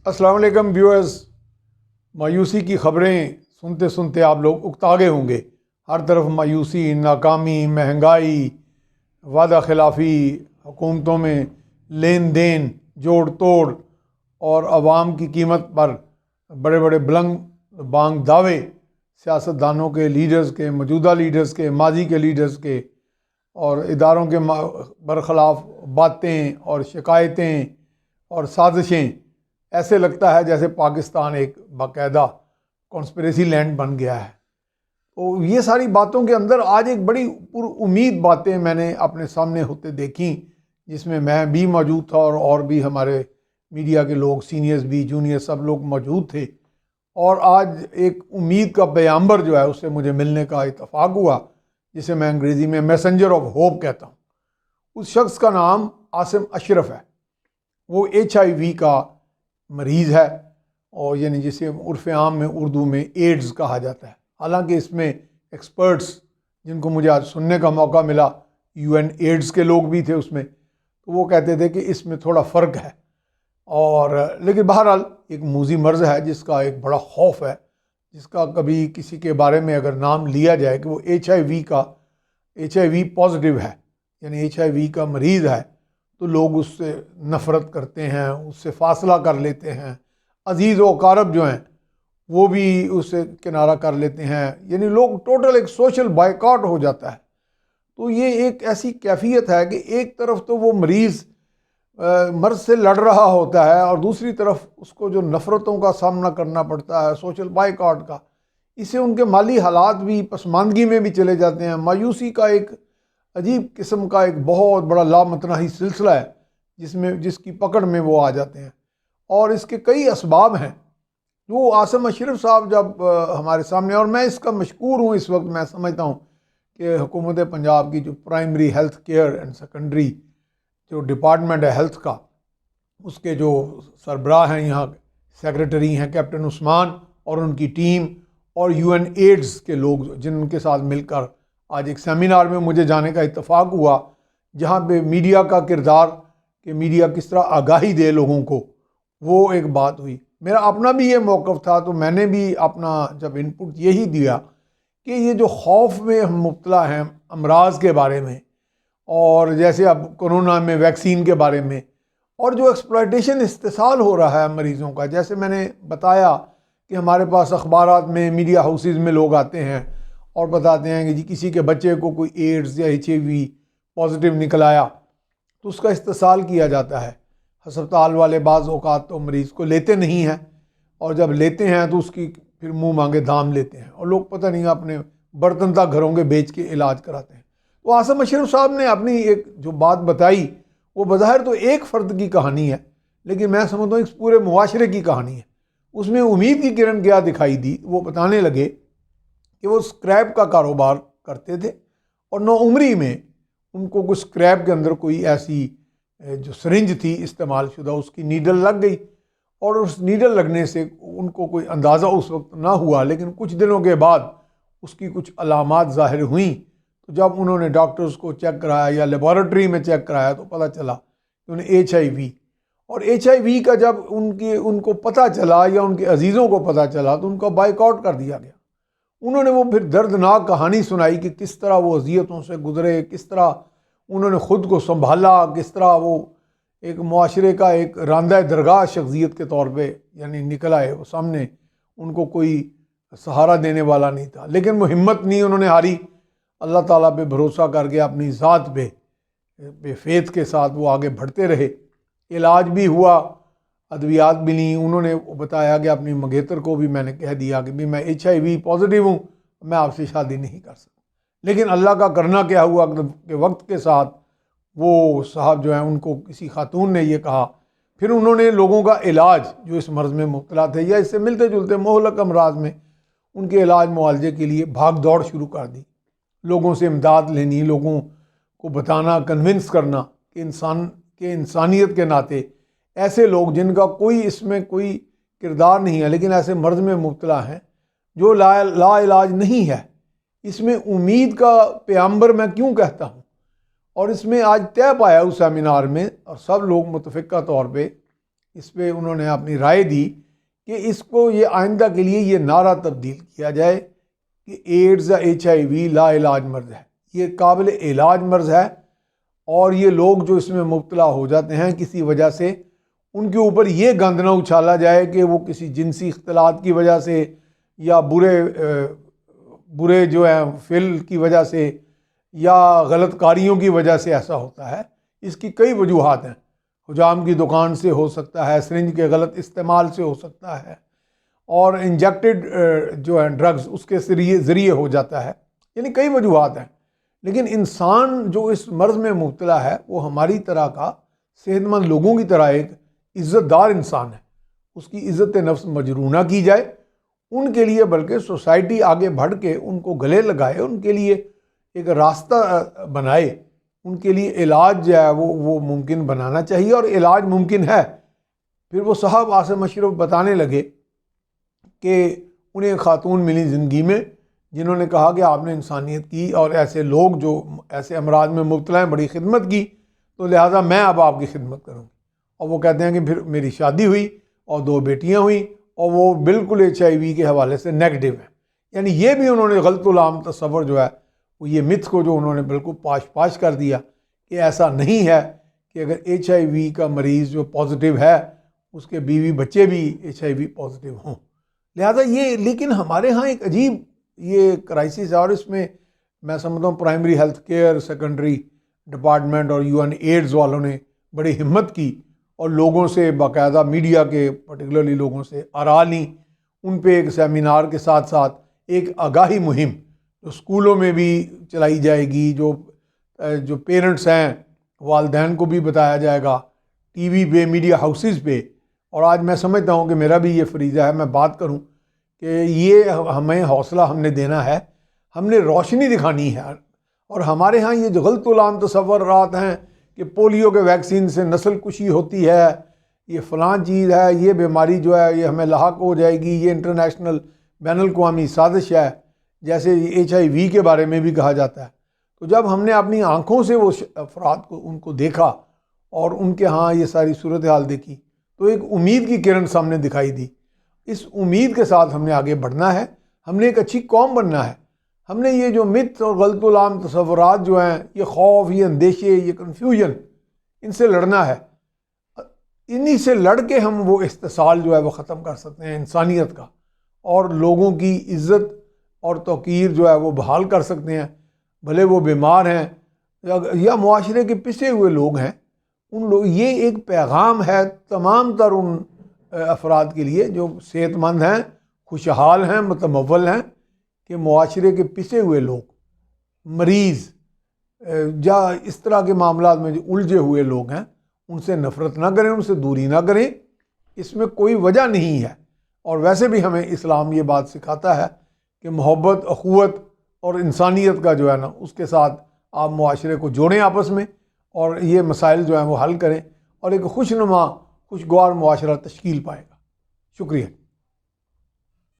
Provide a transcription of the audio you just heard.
السلام علیکم ویورز، مایوسی کی خبریں سنتے سنتے آپ لوگ اکتاگے ہوں گے۔ ہر طرف مایوسی، ناکامی، مہنگائی، وعدہ خلافی، حکومتوں میں لین دین، جوڑ توڑ اور عوام کی قیمت پر بڑے بڑے بلند بانگ دعوے سیاست دانوں کے، لیڈرز کے، موجودہ لیڈرز کے، ماضی کے لیڈرز کے اور اداروں کے برخلاف باتیں اور شکایتیں اور سازشیں۔ ایسے لگتا ہے جیسے پاکستان ایک باقاعدہ کانسپریسی لینڈ بن گیا ہے۔ تو یہ ساری باتوں کے اندر آج ایک بڑی پر امید باتیں میں نے اپنے سامنے ہوتے دیکھیں، جس میں بھی موجود تھا اور بھی ہمارے میڈیا کے لوگ، سینئرز بھی، جونیئر، سب لوگ موجود تھے۔ اور آج ایک امید کا پیغامبر جو ہے اس سے مجھے ملنے کا اتفاق ہوا، جسے میں انگریزی میں میسنجر آف ہوپ کہتا ہوں۔ اس شخص کا نام عاصم اشرف ہے۔ وہ HIV کا مریض ہے، اور یعنی جسے عرف عام میں اردو میں ایڈز کہا جاتا ہے۔ حالانکہ اس میں ایکسپرٹس، جن کو مجھے آج سننے کا موقع ملا، UN ایڈز کے لوگ بھی تھے اس میں، تو وہ کہتے تھے کہ اس میں تھوڑا فرق ہے۔ لیکن بہرحال ایک موذی مرض ہے جس کا ایک بڑا خوف ہے، جس کا کبھی کسی کے بارے میں اگر نام لیا جائے کہ وہ HIV پازیٹیو ہے، یعنی HIV کا مریض ہے، تو لوگ اس سے نفرت کرتے ہیں، اس سے فاصلہ کر لیتے ہیں۔ عزیز و اقارب جو ہیں وہ بھی اس سے کنارہ کر لیتے ہیں، یعنی لوگ ٹوٹل ایک سوشل بائیکاٹ ہو جاتا ہے۔ تو یہ ایک ایسی کیفیت ہے کہ ایک طرف تو وہ مریض مرض سے لڑ رہا ہوتا ہے، اور دوسری طرف اس کو جو نفرتوں کا سامنا کرنا پڑتا ہے، سوشل بائیکاٹ کا، اس سے ان کے مالی حالات بھی پسماندگی میں بھی چلے جاتے ہیں۔ مایوسی کا ایک عجیب قسم کا ایک بہت بڑا لامتناہی سلسلہ ہے جس کی پکڑ میں وہ آ جاتے ہیں، اور اس کے کئی اسباب ہیں۔ جو عاصم اشرف صاحب جب ہمارے سامنے، اور میں اس کا مشکور ہوں، اس وقت میں سمجھتا ہوں کہ حکومت پنجاب کی جو primary health care and secondary جو ڈپارٹمنٹ ہے ہیلتھ کا، اس کے جو سربراہ ہیں، یہاں سیکریٹری ہیں کیپٹن عثمان اور ان کی ٹیم، اور UN ایڈز کے لوگ جن کے ساتھ مل کر آج ایک سیمینار میں مجھے جانے کا اتفاق ہوا، جہاں پہ میڈیا کا کردار، کہ میڈیا کس طرح آگاہی دے لوگوں کو، وہ ایک بات ہوئی۔ میرا اپنا بھی یہ موقف تھا، تو میں نے بھی اپنا جب انپٹ یہی دیا کہ یہ جو خوف میں ہم مبتلا ہیں امراض کے بارے میں، اور جیسے اب کورونا میں ویکسین کے بارے میں، اور جو ایکسپلائٹیشن استحصال ہو رہا ہے مریضوں کا، جیسے میں نے بتایا کہ ہمارے پاس اخبارات میں، میڈیا ہاؤسز میں لوگ آتے ہیں اور بتاتے ہیں کہ جی کسی کے بچے کو کوئی ایڈز یا HIV پازیٹیو نکل آیا، تو اس کا استحصال کیا جاتا ہے۔ ہسپتال والے بعض اوقات تو مریض کو لیتے نہیں ہیں، اور جب لیتے ہیں تو اس کی پھر منہ مانگے دام لیتے ہیں، اور لوگ پتہ نہیں اپنے برتن تک گھروں کے بیچ کے علاج کراتے ہیں۔ تو عاصم اشرف صاحب نے اپنی ایک جو بات بتائی، وہ بظاہر تو ایک فرد کی کہانی ہے، لیکن میں سمجھتا ہوں اس پورے معاشرے کی کہانی ہے۔ اس میں امید کی کرن کیا دکھائی دی، وہ بتانے لگے کہ وہ اسکریپ کا کاروبار کرتے تھے، اور نوعمری میں ان کو کچھ اسکریپ کے اندر کوئی ایسی جو سرنج تھی استعمال شدہ، اس کی نیڈل لگ گئی، اور اس نیڈل لگنے سے ان کو کوئی اندازہ اس وقت نہ ہوا، لیکن کچھ دنوں کے بعد اس کی کچھ علامات ظاہر ہوئیں۔ تو جب انہوں نے ڈاکٹرز کو چیک کرایا یا لیبارٹری میں چیک کرایا، تو پتہ چلا کہ انہیں HIV، اور HIV کا جب ان کو پتہ چلا یا ان کے عزیزوں کو پتہ چلا، تو ان کا بائیک آؤٹ کر دیا گیا۔ انہوں نے وہ پھر دردناک کہانی سنائی کہ کس طرح وہ اذیتوں سے گزرے، کس طرح انہوں نے خود کو سنبھالا، کس طرح وہ ایک معاشرے کا ایک راندہ درگاہ شخصیت کے طور پہ یعنی نکل آئے وہ سامنے۔ ان کو کوئی سہارا دینے والا نہیں تھا، لیکن وہ ہمت نہیں انہوں نے ہاری، اللہ تعالیٰ پہ بھروسہ کر کے اپنی ذات پہ بے فیض کے ساتھ وہ آگے بڑھتے رہے۔ علاج بھی ہوا، ادویات بھی لیں۔ انہوں نے بتایا کہ اپنی منگیتر کو بھی میں نے کہہ دیا کہ میں HIV پازیٹیو ہوں، میں آپ سے شادی نہیں کر سکتا۔ لیکن اللہ کا کرنا کیا ہوا کہ وقت کے ساتھ وہ صاحب جو ہیں، ان کو کسی خاتون نے یہ کہا، پھر انہوں نے لوگوں کا علاج جو اس مرض میں مبتلا تھے یا اس سے ملتے جلتے مہلک امراض میں، ان کے علاج معالجے کے لیے بھاگ دوڑ شروع کر دی۔ لوگوں سے امداد لینی، لوگوں کو بتانا، کنونس کرنا کہ انسانیت کے ناطے ایسے لوگ جن کا کوئی اس میں کوئی کردار نہیں ہے، لیکن ایسے مرض میں مبتلا ہیں جو لا علاج نہیں ہے، اس میں امید کا پیغامبر میں کیوں کہتا ہوں۔ اور اس میں آج طے پایا اس سیمینار میں، اور سب لوگ متفقہ طور پہ اس پہ انہوں نے اپنی رائے دی کہ اس کو یہ آئندہ کے لیے یہ نعرہ تبدیل کیا جائے کہ ایڈز یا HIV لا علاج مرض ہے، یہ قابل علاج مرض ہے، اور یہ لوگ جو اس میں مبتلا ہو جاتے ہیں کسی وجہ سے، ان کے اوپر یہ گند نہ اچھالا جائے کہ وہ کسی جنسی اختلاط کی وجہ سے یا برے جو ہیں فعل کی وجہ سے یا غلط کاریوں کی وجہ سے ایسا ہوتا ہے۔ اس کی کئی وجوہات ہیں، حجام کی دکان سے ہو سکتا ہے، سرنج کے غلط استعمال سے ہو سکتا ہے، اور انجیکٹڈ جو ہیں ڈرگز اس کے ذریعے ہو جاتا ہے، یعنی کئی وجوہات ہیں۔ لیکن انسان جو اس مرض میں مبتلا ہے وہ ہماری طرح کا صحت مند لوگوں کی طرح ایک عزت دار انسان ہے، اس کی عزت نفس مجروح نہ کی جائے، ان کے لیے بلکہ سوسائٹی آگے بڑھ کے ان کو گلے لگائے، ان کے لیے ایک راستہ بنائے، ان کے لیے علاج جو ہے وہ ممکن بنانا چاہیے، اور علاج ممکن ہے۔ پھر وہ صاحب عاصم اشرف بتانے لگے کہ انہیں خاتون ملی زندگی میں جنہوں نے کہا کہ آپ نے انسانیت کی اور ایسے لوگ جو ایسے امراض میں مبتلا ہیں بڑی خدمت کی، تو لہٰذا میں اب آپ کی خدمت کروں گی۔ اور وہ کہتے ہیں کہ پھر میری شادی ہوئی اور 2 بیٹیاں ہوئیں، اور وہ بالکل HIV کے حوالے سے نیگیٹو ہیں۔ یعنی یہ بھی انہوں نے غلط العام تصور جو ہے وہ یہ متھ کو جو انہوں نے بالکل پاش کر دیا کہ ایسا نہیں ہے کہ اگر HIV کا مریض جو پازیٹیو ہے اس کے بیوی بچے بھی HIV پازیٹیو ہوں۔ لہٰذا یہ لیکن ہمارے ہاں ایک عجیب یہ کرائسس ہے، اور اس میں میں سمجھتا ہوں primary health care, secondary department اور UN ایڈز والوں نے بڑی ہمت کی اور لوگوں سے باقاعدہ میڈیا کے پرٹیکولرلی لوگوں سے آراء لیں، ان پہ ایک سیمینار کے ساتھ ساتھ ایک آگاہی مہم جو اسکولوں میں بھی چلائی جائے گی، جو پیرنٹس ہیں والدین کو بھی بتایا جائے گا، ٹی وی پہ، میڈیا ہاؤسز پہ۔ اور آج میں سمجھتا ہوں کہ میرا بھی یہ فریضہ ہے، میں بات کروں کہ یہ ہمیں حوصلہ ہم نے دینا ہے، ہم نے روشنی دکھانی ہے۔ اور ہمارے ہاں یہ جو غلط العام تصورات ہیں کہ پولیو کے ویکسین سے نسل کشی ہوتی ہے، یہ فلاں چیز ہے، یہ بیماری جو ہے یہ ہمیں لاحق ہو جائے گی، یہ انٹرنیشنل بین الاقوامی سازش ہے، جیسے HIV کے بارے میں بھی کہا جاتا ہے۔ تو جب ہم نے اپنی آنکھوں سے وہ افراد کو ان کو دیکھا اور ان کے ہاں یہ ساری صورتحال دیکھی تو ایک امید کی کرن سامنے دکھائی دی۔ اس امید کے ساتھ ہم نے آگے بڑھنا ہے، ہم نے ایک اچھی قوم بننا ہے۔ ہم نے یہ جو مت اور غلط العام تصورات جو ہیں، یہ خوف، یہ اندیشے، یہ کنفیوژن، ان سے لڑنا ہے۔ انہی سے لڑ کے ہم وہ استحصال جو ہے وہ ختم کر سکتے ہیں انسانیت کا، اور لوگوں کی عزت اور توقیر جو ہے وہ بحال کر سکتے ہیں، بھلے وہ بیمار ہیں یا معاشرے کے پسے ہوئے لوگ ہیں۔ یہ ایک پیغام ہے تمام تر ان افراد کے لیے جو صحت مند ہیں، خوشحال ہیں، متمول ہیں، کہ معاشرے کے پسے ہوئے لوگ، مریض یا اس طرح کے معاملات میں جو الجھے ہوئے لوگ ہیں، ان سے نفرت نہ کریں، ان سے دوری نہ کریں، اس میں کوئی وجہ نہیں ہے۔ اور ویسے بھی ہمیں اسلام یہ بات سکھاتا ہے کہ محبت، اخوت اور انسانیت کا جو ہے نا اس کے ساتھ آپ معاشرے کو جوڑیں آپس میں، اور یہ مسائل جو ہیں وہ حل کریں، اور ایک خوشنما، خوشگوار معاشرہ تشکیل پائے گا۔ شکریہ۔